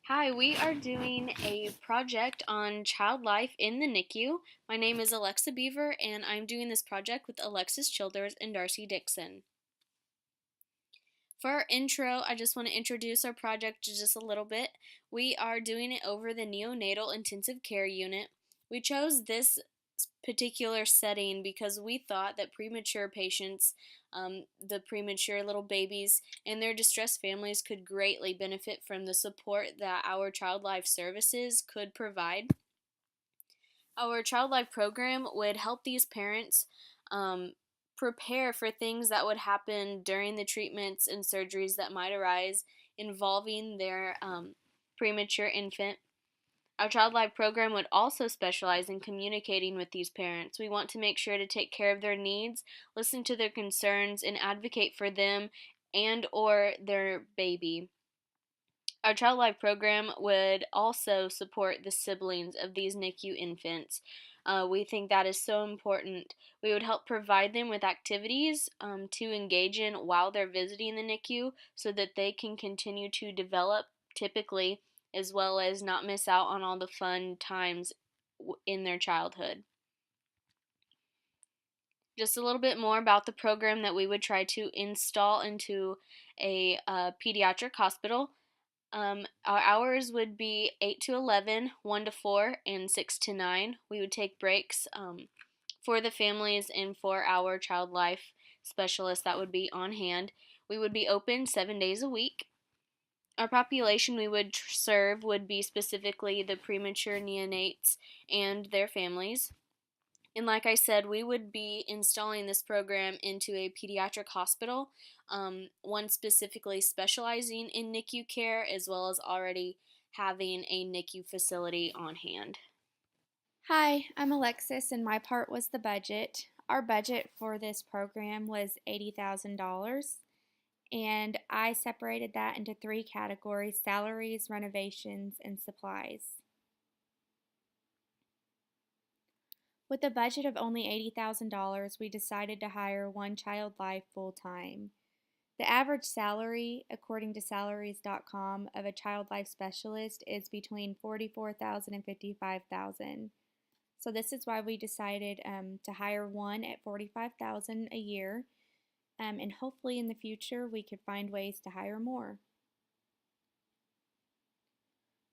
Hi, we are doing a project on child life in the NICU. My name is Alexa Beaver, and I'm doing this project with Alexis Childers and Darci Dixon. For our intro, I just want to introduce our project just a little bit. We are doing it over the neonatal intensive care unit. We chose this particular setting because we thought that premature patients, the premature little babies, and their distressed families could greatly benefit from the support that our Child Life Services could provide. Our Child Life program would help these parents prepare for things that would happen during the treatments and surgeries that might arise involving their premature infant. Our Child Life program would also specialize in communicating with these parents. We want to make sure to take care of their needs, listen to their concerns, and advocate for them and or their baby. Our Child Life program would also support the siblings of these NICU infants. We think that is so important. We would help provide them with activities to engage in while they're visiting the NICU so that they can continue to develop typically, as well as not miss out on all the fun times in their childhood. Just a little bit more about the program that we would try to install into a pediatric hospital. Our hours would be 8 to 11, 1 to 4, and 6 to 9. We would take breaks for the families and for our child life specialists that would be on hand. We would be open 7 days a week. Our population we would serve would be specifically the premature neonates and their families. And like I said, we would be installing this program into a pediatric hospital, one specifically specializing in NICU care, as well as already having a NICU facility on hand. Hi, I'm Alexis, and my part was the budget. Our budget for this program was $80,000, and I separated that into three categories: salaries, renovations, and supplies. With a budget of only $80,000, we decided to hire one child life full time. The average salary, according to salaries.com, of a child life specialist is between $44,000 and $55,000. So this is why we decided to hire one at $45,000 a year, and hopefully in the future we could find ways to hire more.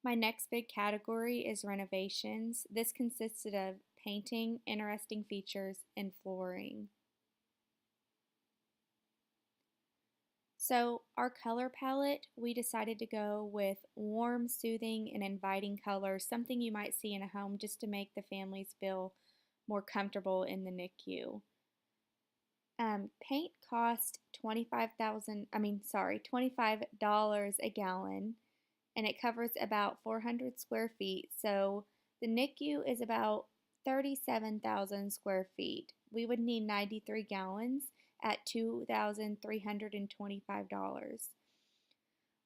My next big category is renovations. This consisted of painting, interesting features, and flooring. So our color palette, we decided to go with warm, soothing, and inviting colors, something you might see in a home just to make the families feel more comfortable in the NICU. Paint cost $25 a gallon, and it covers about 400 square feet. So the NICU is about 37,000 square feet. We would need 93 gallons at $2,325.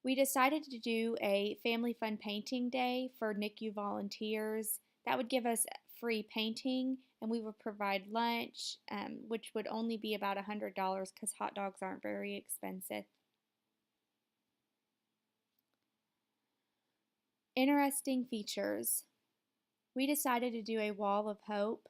We decided to do a family fun painting day for NICU volunteers. That would give us free painting, and we would provide lunch, which would only be about $100 because hot dogs aren't very expensive. Interesting features. We decided to do a wall of hope,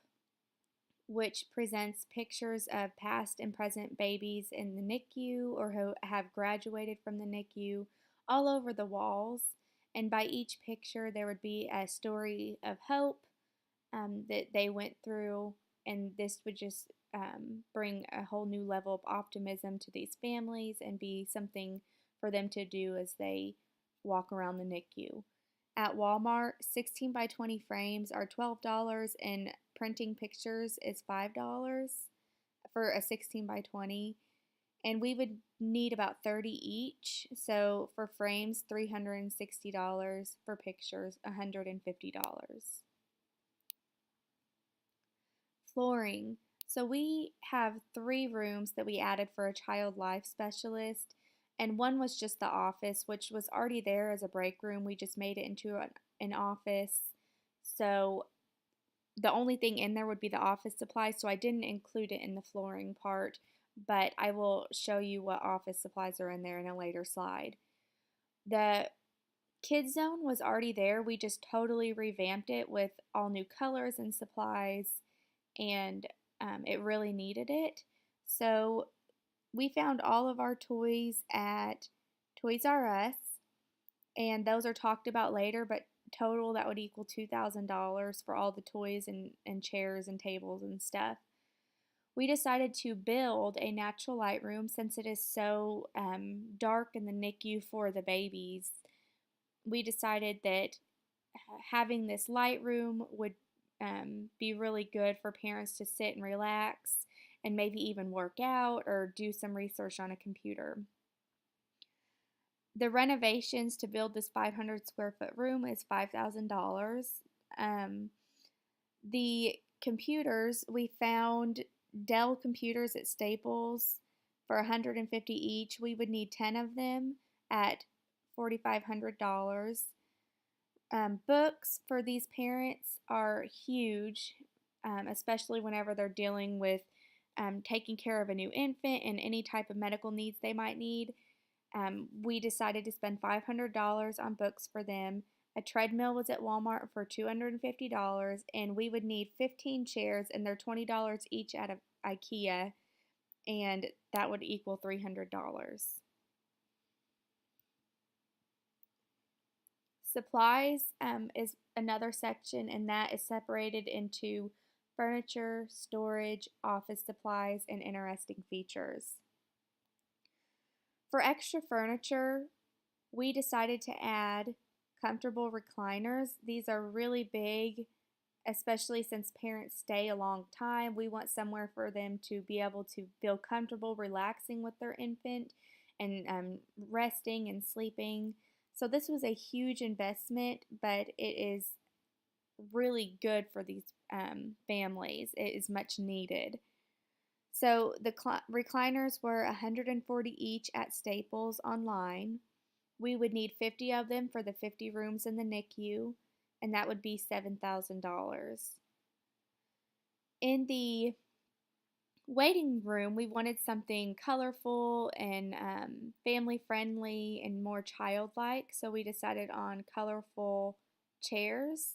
which presents pictures of past and present babies in the NICU or who have graduated from the NICU all over the walls. And by each picture, there would be a story of hope that they went through, and this would just bring a whole new level of optimism to these families and be something for them to do as they walk around the NICU. At Walmart, 16 by 20 frames are $12, and printing pictures is $5 for a 16 by 20. And we would need about 30 each. So for frames, $360. For pictures, $150. Flooring. So we have 3 rooms that we added for a child life specialist, and one was just the office, which was already there as a break room. We just made it into an office. So the only thing in there would be the office supplies, so I didn't include it in the flooring part, but I will show you what office supplies are in there in a later slide. The Kids Zone was already there. We just totally revamped it with all new colors and supplies, and it really needed it. So we found all of our toys at Toys R Us, and those are talked about later, but total that would equal $2,000 for all the toys and chairs and tables and stuff. We decided to build a natural light room since it is so dark in the NICU for the babies. We decided that having this light room would be really good for parents to sit and relax and maybe even work out or do some research on a computer. The renovations to build this 500 square foot room is $5,000. The computers, we found Dell computers at Staples for $150 each. We would need 10 of them at $4,500. Books for these parents are huge, especially whenever they're dealing with taking care of a new infant and any type of medical needs they might need. We decided to spend $500 on books for them. A treadmill was at Walmart for $250, and we would need 15 chairs, and they're $20 each at IKEA, and that would equal $300. Supplies is another section, and that is separated into furniture, storage, office supplies, and interesting features. For extra furniture, we decided to add comfortable recliners. These are really big, especially since parents stay a long time. We want somewhere for them to be able to feel comfortable relaxing with their infant and resting and sleeping. So this was a huge investment, but it is really good for these families. It is much needed. So the recliners were $140 each at Staples online. We would need 50 of them for the 50 rooms in the NICU, and that would be $7,000. In the waiting room, we wanted something colorful and family friendly and more childlike, so we decided on colorful chairs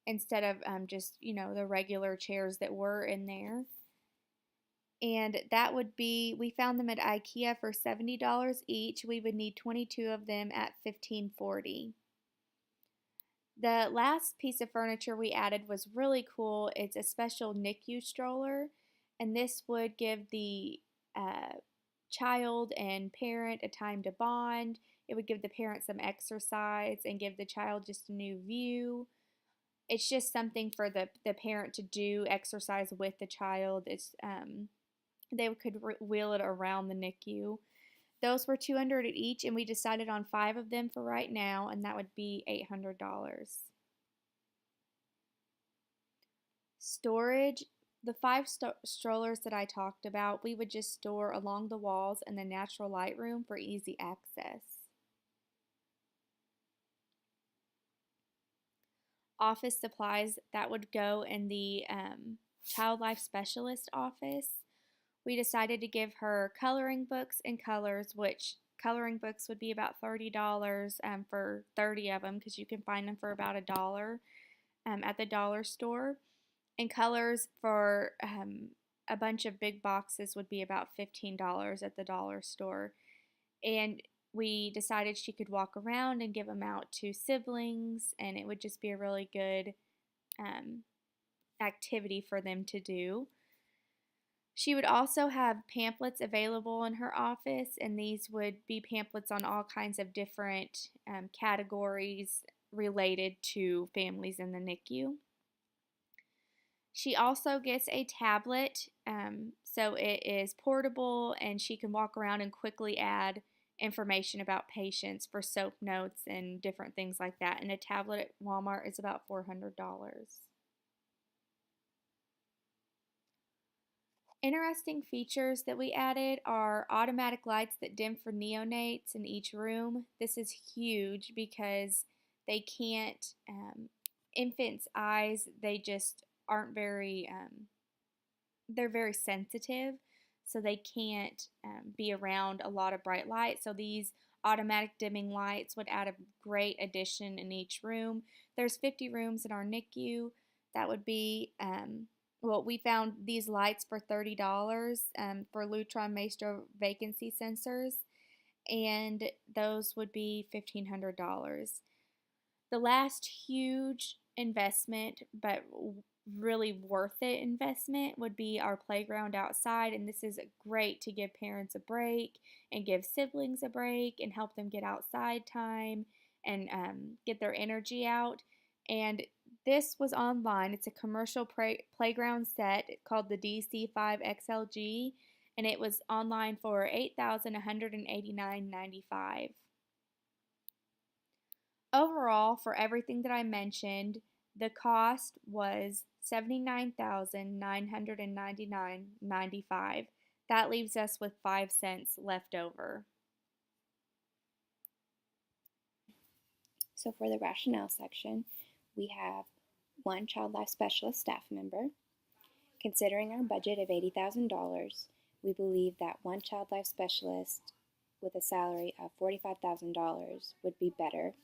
instead of just, the regular chairs that were in there. And that would be, we found them at IKEA for $70 each. We would need 22 of them at $15.40. The last piece of furniture we added was really cool. It's a special NICU stroller, and this would give the child and parent a time to bond. It would give the parent some exercise and give the child just a new view. It's just something for the parent to do, exercise with the child. It's they could wheel it around the NICU. Those were $200 each, and we decided on 5 of them for right now, and that would be $800. Storage, the 5 strollers that I talked about, we would just store along the walls in the natural light room for easy access. Office supplies, that would go in the child life specialist office. We decided to give her coloring books and colors, which coloring books would be about $30 for 30 of them, because you can find them for about $1 at the dollar store. And colors for a bunch of big boxes would be about $15 at the dollar store. And we decided she could walk around and give them out to siblings, and it would just be a really good activity for them to do. She would also have pamphlets available in her office, and these would be pamphlets on all kinds of different categories related to families in the NICU. She also gets a tablet, so it is portable, and she can walk around and quickly add information about patients for soap notes and different things like that. And a tablet at Walmart is about $400. Interesting features that we added are automatic lights that dim for neonates in each room. This is huge because they can't, infants' eyes, they just aren't very, they're very sensitive, so they can't be around a lot of bright light. So these automatic dimming lights would add a great addition in each room. There's 50 rooms in our NICU. That would be, well, we found these lights for $30 for Lutron Maestro vacancy sensors, and those would be $1,500. The last huge investment, but really worth it investment, would be our playground outside. And this is great to give parents a break and give siblings a break and help them get outside time and get their energy out. And this was online. It's a commercial playground set called the DC5XLG, and it was online for $8,189.95. Overall, for everything that I mentioned, the cost was $79,999.95. That leaves us with 5 cents left over. So for the rationale section, we have one child life specialist staff member. Considering our budget of $80,000, we believe that one child life specialist with a salary of $45,000 would be better.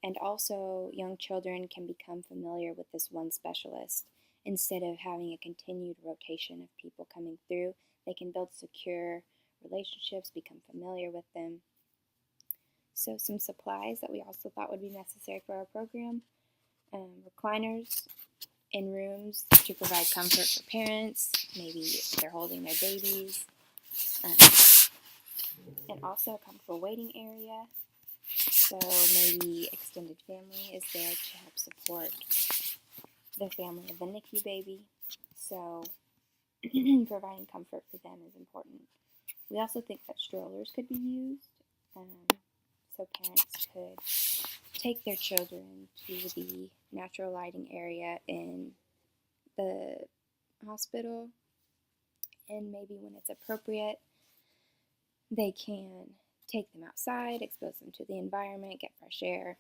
And also, young children can become familiar with this one specialist. Instead of having a continued rotation of people coming through, they can build secure relationships, become familiar with them. So some supplies that we also thought would be necessary for our program. Recliners in rooms to provide comfort for parents, maybe if they're holding their babies. And also a comfortable waiting area. So maybe extended family is there to help support the family of the NICU baby. So providing comfort for them is important. We also think that strollers could be used. So parents could take their children to the natural lighting area in the hospital, and maybe when it's appropriate, they can take them outside, expose them to the environment, get fresh air.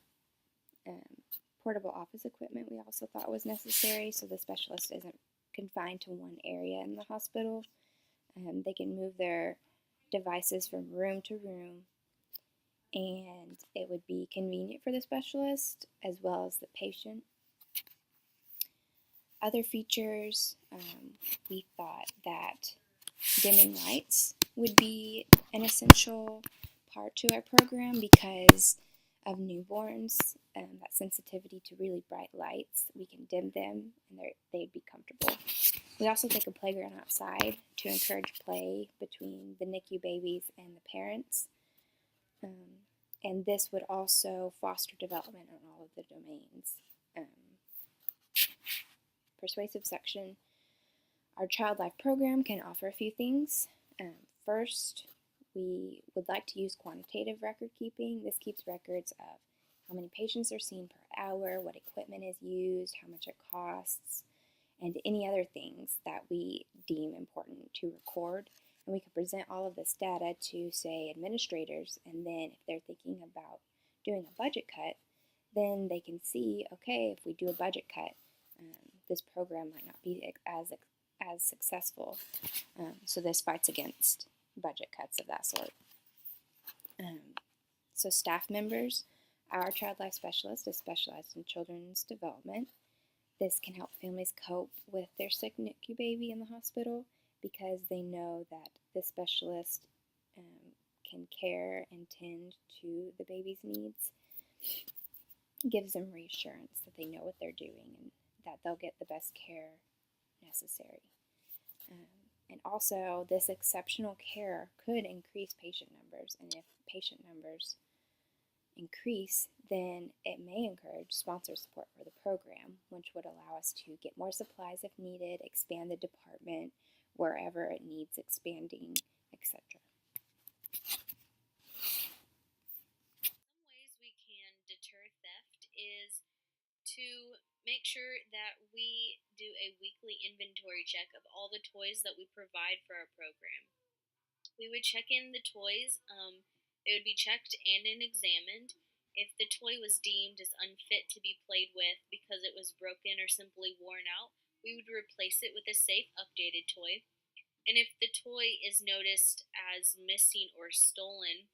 Portable office equipment we also thought was necessary, so the specialist isn't confined to one area in the hospital. They can move their devices from room to room, and it would be convenient for the specialist as well as the patient. Other features, we thought that dimming lights would be an essential part to our program because of newborns, that sensitivity to really bright lights. We can dim them and they'd be comfortable. We also think a playground outside to encourage play between the NICU babies and the parents. And this would also foster development on all of the domains. Persuasive section. Our Child Life program can offer a few things. First, we would like to use quantitative record keeping. This keeps records of how many patients are seen per hour, what equipment is used, how much it costs, and any other things that we deem important to record. And we can present all of this data to, say, administrators, and then if they're thinking about doing a budget cut, then they can see, okay, if we do a budget cut, this program might not be as successful. So this fights against budget cuts of that sort. So staff members, our child life specialist is specialized in children's development. This can help families cope with their sick NICU baby in the hospital because they know that the specialist can care and tend to the baby's needs. It gives them reassurance that they know what they're doing and that they'll get the best care necessary. And also, this exceptional care could increase patient numbers, and if patient numbers increase, then it may encourage sponsor support for the program, which would allow us to get more supplies if needed, expand the department wherever it needs expanding, etc. Some ways we can deter theft is to make sure that we do a weekly inventory check of all the toys that we provide for our program. We would check in the toys, they would be checked and examined. If the toy was deemed as unfit to be played with because it was broken or simply worn out, we would replace it with a safe, updated toy. And if the toy is noticed as missing or stolen,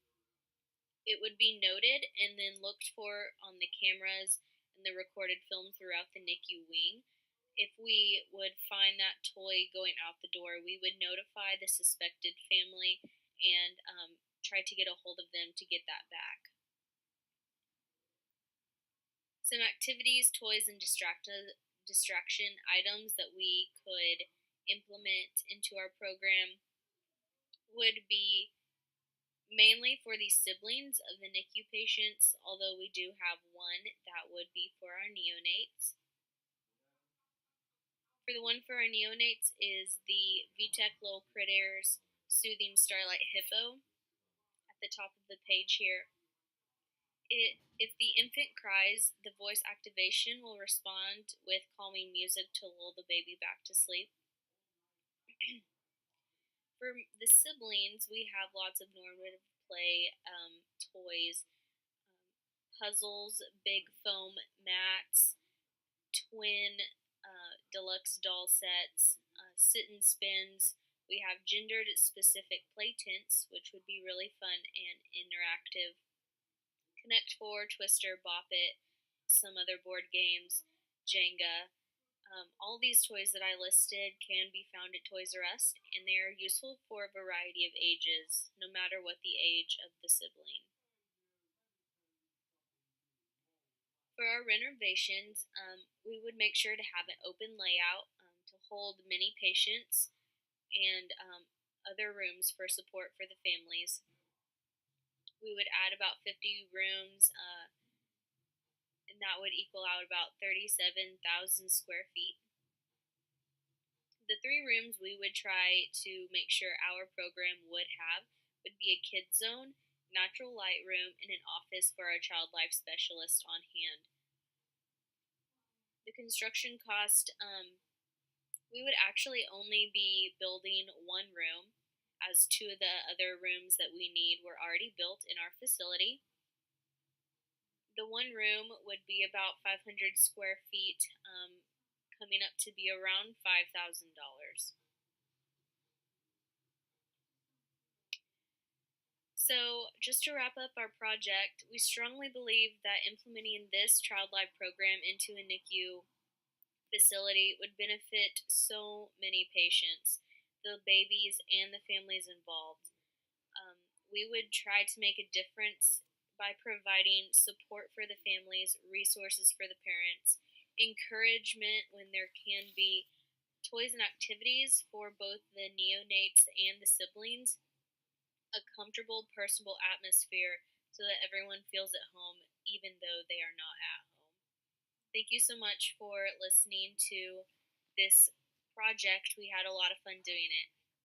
it would be noted and then looked for on the cameras and the recorded film throughout the NICU wing. If we would find that toy going out the door, we would notify the suspected family and try to get a hold of them to get that back. Some activities, toys, and distraction items that we could implement into our program would be mainly for the siblings of the NICU patients, although we do have one that would be for our neonates. For the one for our neonates is the VTech Little Critters Soothing Starlight Hippo at the top of the page here. If the infant cries, the voice activation will respond with calming music to lull the baby back to sleep. For the siblings, we have lots of normative play toys, puzzles, big foam mats, twin deluxe doll sets, sit and spins. We have gendered specific play tents, which would be really fun and interactive. Connect Four, Twister, Bop It, some other board games, Jenga. All these toys that I listed can be found at Toys R Us, and they are useful for a variety of ages, no matter what the age of the sibling. For our renovations, we would make sure to have an open layout to hold many patients and other rooms for support for the families. We would add about 50 rooms, and that would equal out about 37,000 square feet. The 3 rooms we would try to make sure our program would have would be a kids zone, natural light room, and an office for our child life specialist on hand. The construction cost, we would actually only be building 1 room, as 2 of the other rooms that we need were already built in our facility. The 1 room would be about 500 square feet, coming up to be around $5,000. So, just to wrap up our project, we strongly believe that implementing this child life program into a NICU facility would benefit so many patients, the babies, and the families involved. We would try to make a difference by providing support for the families, resources for the parents, encouragement when there can be, toys and activities for both the neonates and the siblings, a comfortable, personable atmosphere so that everyone feels at home even though they are not at home. Thank you so much for listening to this project. We had a lot of fun doing it.